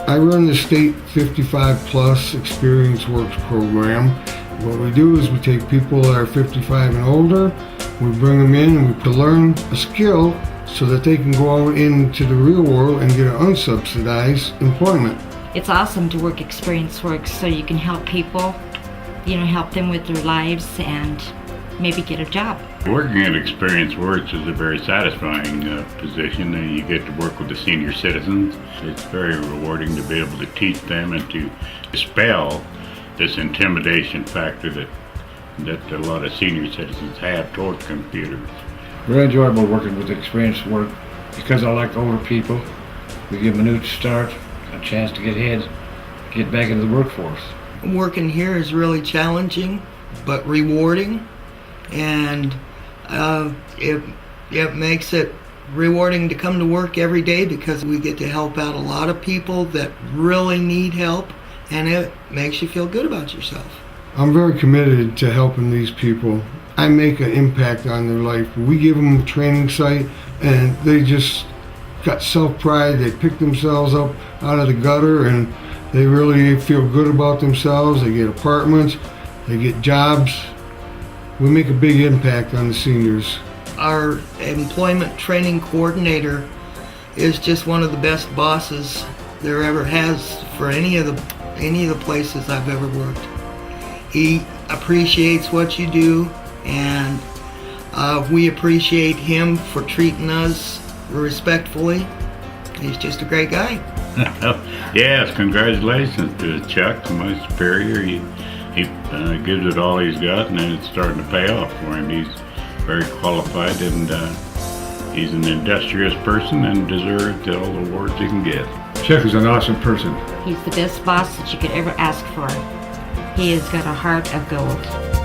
I run the state 55 plus Experience Works program. What we do is we take people that are 55 and older, we bring them in and we learn a skill so that they can go out into the real world and get an unsubsidized employment. It's awesome to work Experience Works so you can help people, help them with their lives and maybe get a job. Working at Experience Works is a very satisfying position, and you get to work with the senior citizens. It's very rewarding to be able to teach them and to dispel this intimidation factor that a lot of senior citizens have toward computers. Very enjoyable working with Experience Work because I like older people. We give them a new start, a chance to get ahead, get back into the workforce. Working here is really challenging but rewarding, and it makes it rewarding to come to work every day because we get to help out a lot of people that really need help, and it makes you feel good about yourself. I'm very committed to helping these people. I make an impact on their life. We give them a training site and they just got self-pride. They pick themselves up out of the gutter and they really feel good about themselves. They get apartments, they get jobs. We make a big impact on the seniors. Our employment training coordinator is just one of the best bosses there ever has for any of the places I've ever worked. He appreciates what you do, and we appreciate him for treating us respectfully. He's just a great guy. Yes, congratulations to Chuck, my superior. He gives it all he's got, and then it's starting to pay off for him. He's very qualified, and he's an industrious person and deserves all the awards he can get. Chuck is an awesome person. He's the best boss that you could ever ask for. He has got a heart of gold.